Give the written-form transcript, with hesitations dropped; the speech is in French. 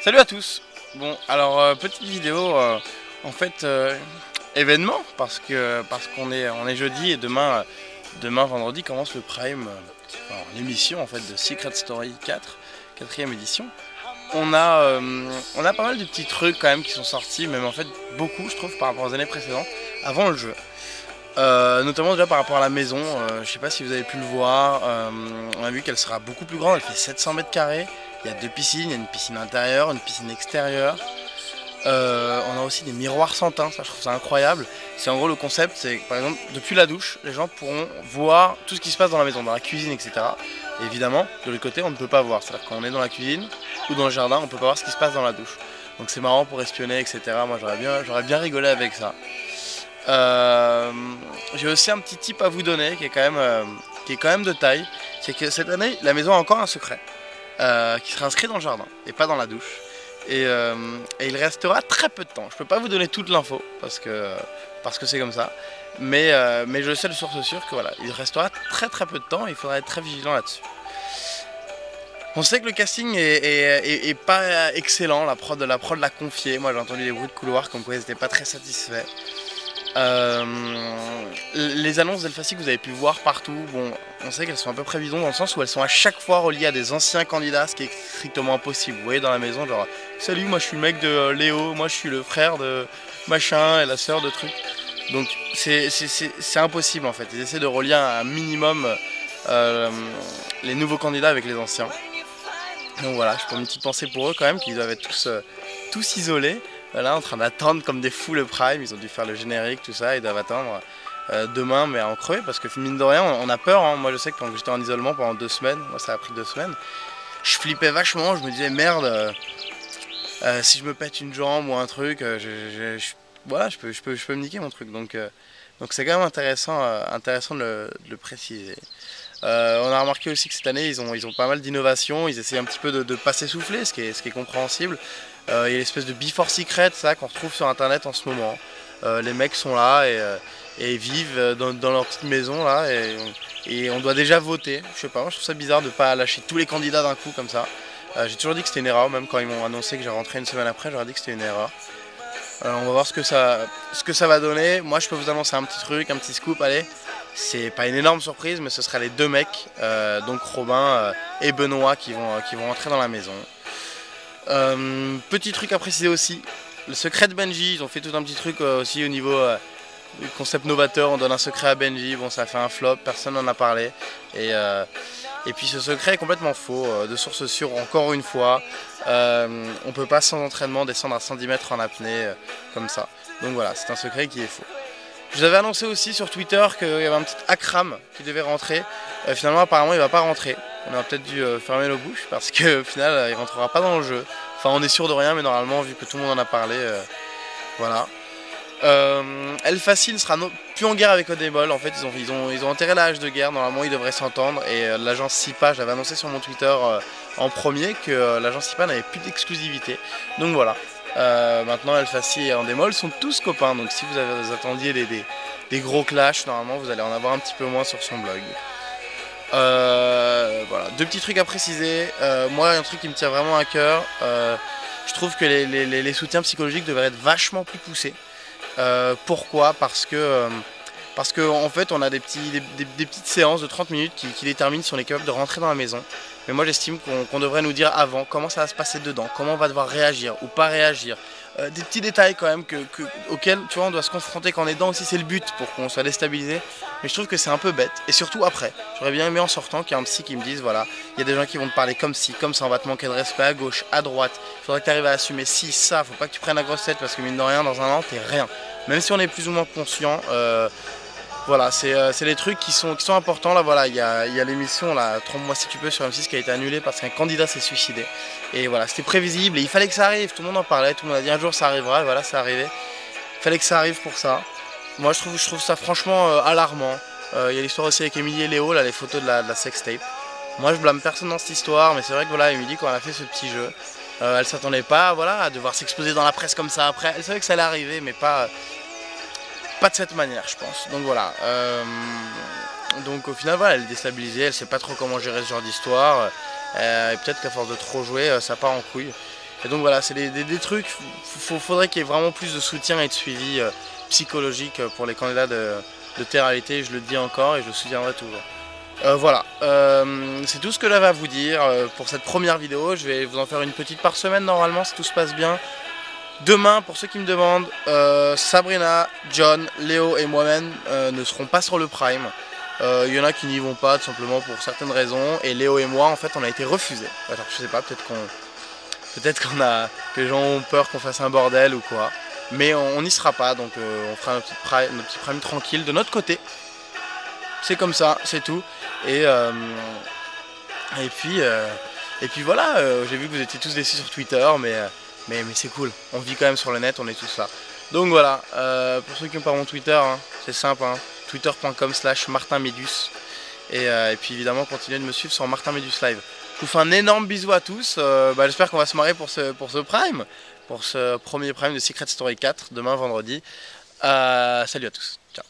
Salut à tous. Bon, alors petite vidéo, en fait événement parce qu'on est jeudi et demain vendredi commence le Prime, l'émission en fait de Secret Story 4, quatrième édition. On a pas mal de petits trucs quand même qui sont sortis, même en fait beaucoup je trouve par rapport aux années précédentes, avant le jeu. Notamment déjà par rapport à la maison, je sais pas si vous avez pu le voir, on a vu qu'elle sera beaucoup plus grande, elle fait 700 mètres carrés. Il y a deux piscines, il y a une piscine intérieure, une piscine extérieure. On a aussi des miroirs sans teint, ça je trouve ça incroyable. C'est en gros le concept, c'est que par exemple depuis la douche, les gens pourront voir tout ce qui se passe dans la maison, dans la cuisine, etc. Et évidemment, de l'autre côté, on ne peut pas voir. C'est-à-dire quand on est dans la cuisine ou dans le jardin, on ne peut pas voir ce qui se passe dans la douche. Donc c'est marrant pour espionner, etc. Moi j'aurais bien rigolé avec ça. J'ai aussi un petit tip à vous donner qui est quand même de taille. C'est que cette année, la maison a encore un secret. Qui sera inscrit dans le jardin et pas dans la douche. Et il restera très peu de temps. Je peux pas vous donner toute l'info parce que c'est comme ça. Mais je sais de source sûre que voilà, il restera très peu de temps et il faudra être très vigilant là-dessus. On sait que le casting est pas excellent, la prod l'a confié. Moi j'ai entendu des bruits de couloir comme quoi ils n'étaient pas très satisfaits. Les annonces d'Elphacy que vous avez pu voir partout, bon, on sait qu'elles sont à peu près bidons dans le sens où elles sont à chaque fois reliées à des anciens candidats, ce qui est strictement impossible. Vous voyez dans la maison, genre, salut, moi je suis le mec de Léo, moi je suis le frère de machin et la sœur de truc. Donc c'est impossible en fait. Ils essaient de relier un minimum les nouveaux candidats avec les anciens. Donc voilà, je prends une petite pensée pour eux quand même, qu'ils doivent être tous isolés. Là en train d'attendre comme des fous le Prime, ils ont dû faire le générique, tout ça, ils doivent attendre demain mais à en crever parce que mine de rien on a peur, hein. Moi je sais que quand j'étais en isolement pendant 2 semaines, moi ça a pris 2 semaines, je flippais vachement, je me disais merde, si je me pète une jambe ou un truc, voilà, je peux me niquer mon truc, donc c'est quand même intéressant de le préciser. On a remarqué aussi que cette année ils ont pas mal d'innovations, ils essaient un petit peu de pas s'essouffler, ce qui est compréhensible. Il y a l'espèce de Before Secret ça qu'on retrouve sur internet en ce moment. Les mecs sont là et vivent dans leur petite maison là et on doit déjà voter. Je sais pas, moi je trouve ça bizarre de pas lâcher tous les candidats d'un coup comme ça. J'ai toujours dit que c'était une erreur, même quand ils m'ont annoncé que j'ai rentré une semaine après, j'aurais dit que c'était une erreur. On va voir ce que ça va donner. Moi je peux vous annoncer un petit truc, un petit scoop, allez. C'est pas une énorme surprise mais ce sera les 2 mecs, donc Robin et Benoît qui vont entrer dans la maison. Petit truc à préciser aussi, le secret de Benji, ils ont fait tout un petit truc aussi au niveau du concept novateur, on donne un secret à Benji, bon ça a fait un flop, personne n'en a parlé, et puis ce secret est complètement faux, de source sûre encore une fois, on peut pas sans entraînement descendre à 110 mètres en apnée comme ça, donc voilà, c'est un secret qui est faux. Je vous avais annoncé aussi sur Twitter qu'il y avait un petit Akram qui devait rentrer, finalement apparemment il va pas rentrer. On aurait peut-être dû fermer nos bouches parce qu'au final il rentrera pas dans le jeu. Enfin on est sûr de rien mais normalement vu que tout le monde en a parlé, voilà. Elphacy ne sera plus en guerre avec Audible, en fait ils ont enterré la hache de guerre, normalement ils devraient s'entendre et l'agence SIPA, j'avais annoncé sur mon Twitter en premier que l'agence SIPA n'avait plus d'exclusivité. Donc voilà, maintenant Elphacy et Endemol sont tous copains, donc si vous attendiez des gros clashs, normalement vous allez en avoir un petit peu moins sur son blog. Voilà, 2 petits trucs à préciser. Moi, un truc qui me tient vraiment à cœur, je trouve que les soutiens psychologiques devraient être vachement plus poussés. Pourquoi ? Parce que en fait, on a des petites séances de 30 minutes qui déterminent si on est capable de rentrer dans la maison. Mais moi, j'estime qu'on devrait nous dire avant comment ça va se passer dedans, comment on va devoir réagir ou pas réagir. Des petits détails quand même auxquels tu vois, on doit se confronter quand on est dedans aussi, c'est le but pour qu'on soit déstabilisé. Mais je trouve que c'est un peu bête. Et surtout après, j'aurais bien aimé en sortant qu'il y ait un psy qui me dise voilà, il y a des gens qui vont te parler comme ci, comme ça, on va te manquer de respect à gauche, à droite. Il faudrait que tu arrives à assumer ci, ça, faut pas que tu prennes la grosse tête parce que mine de rien, dans un an, t'es rien. Même si on est plus ou moins conscient, voilà, c'est les trucs qui sont importants. Là, voilà, il y a l'émission là, Trompe-moi si tu peux sur M6 qui a été annulée parce qu'un candidat s'est suicidé. Et voilà, c'était prévisible et il fallait que ça arrive. Tout le monde en parlait, tout le monde a dit un jour ça arrivera. Et voilà, c'est arrivé. Il fallait que ça arrive pour ça. Moi, je trouve ça franchement alarmant. Il y a l'histoire aussi avec Émilie et Léo, là, les photos de la sextape. Moi, je blâme personne dans cette histoire, mais c'est vrai que voilà, Émilie, quand elle a fait ce petit jeu, elle s'attendait pas, voilà, à devoir s'exposer dans la presse comme ça après. Elle savait que ça allait arriver, mais pas de cette manière, je pense. Donc voilà. Donc au final, voilà, elle est déstabilisée, elle sait pas trop comment gérer ce genre d'histoire. Et peut-être qu'à force de trop jouer, ça part en couille. Et donc voilà, c'est des trucs, faudrait qu'il y ait vraiment plus de soutien et de suivi psychologique pour les candidats de télé-réalité, je le dis encore et je le soutiendrai toujours. Voilà, c'est tout ce que j'avais à vous dire pour cette première vidéo. Je vais vous en faire une petite par semaine normalement si tout se passe bien. Demain, pour ceux qui me demandent, Sabrina, John, Léo et moi-même ne seront pas sur le Prime. Il y en a qui n'y vont pas tout simplement pour certaines raisons. Et Léo et moi, en fait, on a été refusés. Alors je sais pas, peut-être que les gens ont peur qu'on fasse un bordel ou quoi. Mais on n'y sera pas, donc on fera notre petit prime tranquille de notre côté. C'est comme ça, c'est tout. Et puis voilà, j'ai vu que vous étiez tous déçus sur Twitter, mais c'est cool. On vit quand même sur le net, on est tous là. Donc voilà, pour ceux qui n'ont pas mon Twitter, hein, c'est simple, hein, twitter.com/martinmedus. Et puis évidemment, continuez de me suivre sur Martin Medus Live. Je vous fais un énorme bisou à tous. J'espère qu'on va se marrer pour ce Prime, pour ce premier Prime de Secret Story 4, demain vendredi. Salut à tous, ciao.